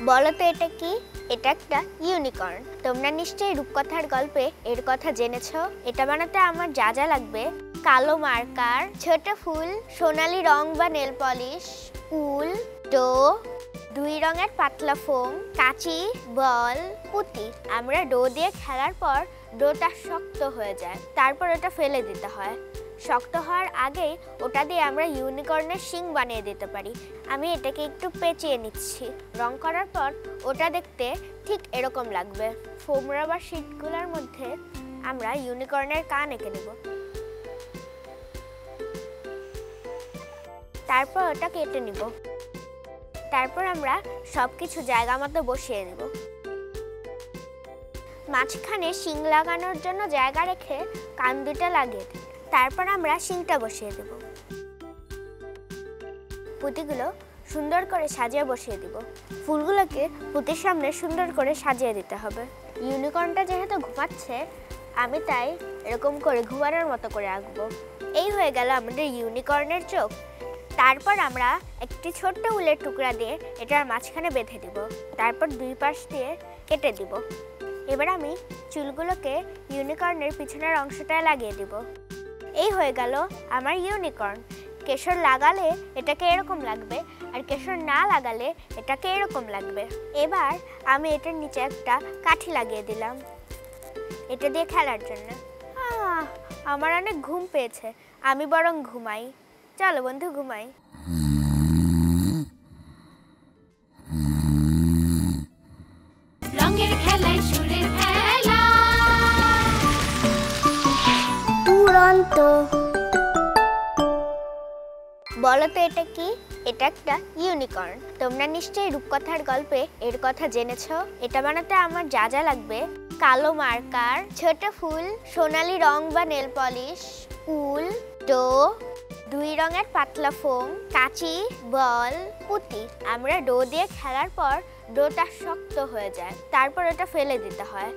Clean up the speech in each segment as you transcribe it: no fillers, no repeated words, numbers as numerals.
বলো তো এটা কি? এটা একটা ইউনিকর্ন। তোমরা নিশ্চয়ই রূপকথার গল্পে এর কথা জেনেছো। এটা বানাতে আমার যা যা লাগবে: কালো মার্কার, ছোট ফুল, সোনালী রং বা নেল পলিশ, উল, ডো, 2 রঙের পাতলা ফোম, কাঁচি, বল, পুঁতি। আমরা ডো দিয়ে খেলার পর ডোটা শক্ত হয়ে যায়, তারপর ওটা ফেলে দিতে হয়। শক্ত হওয়ার আগেই ওটা দিয়ে আমরা ইউনিকর্নের শিং বানিয়ে দিতে পারি। আমি এটাকে একটু পেঁচিয়ে নিচ্ছি। রং করার পর ওটা দেখতে ঠিক এরকম লাগবে। ফোম রাবার শিটগুলোর মধ্যে আমরা ইউনিকর্নের কান এঁকে নেব। তারপর ওটা কেটে নিব। তারপর আমরা সবকিছু জায়গা মতো বসিয়ে নেব। মাঝখানে শিং লাগানোর জন্য জায়গা রেখে কান দুটো লাগিয়ে দেব। তারপর আমরা শিংটা বসিয়ে দেব। পুঁতিগুলো সুন্দর করে সাজিয়ে বসিয়ে দিব। ফুলগুলোকে পুঁতির সামনে সুন্দর করে সাজিয়ে দিতে হবে। ইউনিকর্নটা যেহেতু ঘুমাচ্ছে, আমি তাই এরকম করে ঘুমানোর মতো করে আঁকবো। এই হয়ে গেল আমাদের ইউনিকর্নের চোখ। তারপর আমরা একটি ছোট্ট উলের টুকরা দিয়ে এটার মাঝখানে বেঁধে দিব। তারপর 2 পাশ দিয়ে কেটে দিব। এবার আমি চুলগুলোকে ইউনিকর্নের পিছনের অংশটায় লাগিয়ে দিব। এই হয়ে গেল আমার ইউনিকর্ন। কেশর লাগালে এটাকে এরকম লাগবে, আর কেশর না লাগালে এটাকে এরকম লাগবে। এবার আমি এটার নিচে একটা কাঠি লাগিয়ে দিলাম এটা দিয়ে খেলার জন্য। আমার অনেক ঘুম পেয়েছে, আমি বরং ঘুমাই। চলো বন্ধু, ঘুমাই। রঙের খেলায় সুরের খেলা। দুরন্ত। বলো তো এটা কি? এটা একটা ইউনিকর্ন। তোমরা নিশ্চয়ই রূপকথার গল্পে এর কথা জেনেছো। এটা বানাতে আমার যা যা লাগবে: কালো মার্কার, ছোট ফুল, সোনালী রং বা নেল পলিশ, উল, ডো, 2 রঙের পাতলা ফোম, কাঁচি, বল, পুঁতি। আমরা ডো দিয়ে খেলার পর ডোটা শক্ত হয়ে যায়, তারপর ওটা ফেলে দিতে হয়।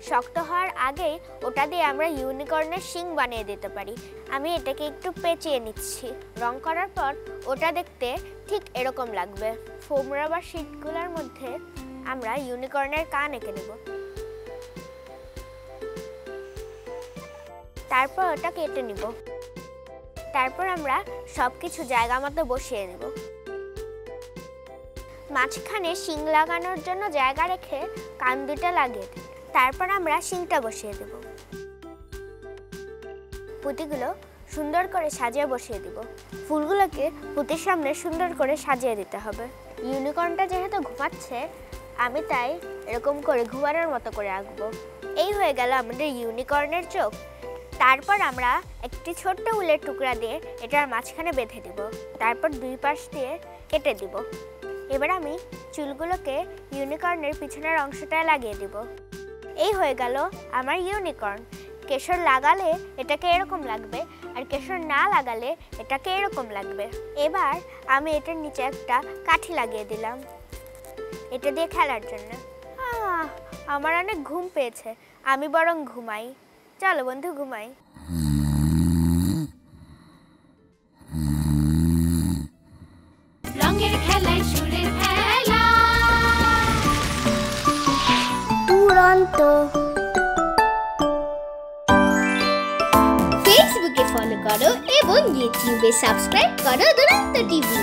শক্ত হওয়ার আগেই ওটা দিয়ে আমরা ইউনিকর্নের শিং বানিয়ে দিতে পারি। আমি এটাকে একটু পেঁচিয়ে নিচ্ছি। রং করার পর ওটা দেখতে ঠিক এরকম লাগবে। ফোম রাবার শিটগুলোর মধ্যে আমরা ইউনিকর্নের কান এঁকে নেব। তারপর ওটা কেটে নিব। তারপর আমরা সবকিছু জায়গা মতো বসিয়ে নেব। মাঝখানে শিং লাগানোর জন্য জায়গা রেখে কান দুটো লাগিয়ে দেব। তারপর আমরা শিংটা বসিয়ে দেব। পুঁতিগুলো সুন্দর করে সাজিয়ে বসিয়ে দিব। ফুলগুলোকে পুঁতির সামনে সুন্দর করে সাজিয়ে দিতে হবে। ইউনিকর্নটা যেহেতু ঘুমাচ্ছে, আমি তাই এরকম করে ঘুমানোর মতো করে আঁকবো। এই হয়ে গেল আমাদের ইউনিকর্নের চোখ। তারপর আমরা একটি ছোট্ট উলের টুকরা দিয়ে এটার মাঝখানে বেঁধে দিব। তারপর 2 পাশ দিয়ে কেটে দিব। এবার আমি চুলগুলোকে ইউনিকর্নের পিছনের অংশটায় লাগিয়ে দিব। এই হয়ে গেল আমার ইউনিকর্ন। কেশর লাগালে এটাকে এরকম লাগবে, আর কেশর না লাগালে এটাকে এরকম লাগবে। এবার আমি এটার নিচে একটা কাঠি লাগিয়ে দিলাম এটা দিয়ে খেলার জন্য। আমার অনেক ঘুম পেয়েছে, আমি বরং ঘুমাই। চলো বন্ধু, ঘুমাই। রঙের খেলায় সুরের খেলা। দুরন্ত। ফেসবুকে ফলো করো এবং ইউটিউবে সাবস্ক্রাইব করো দুরন্ত টিভি।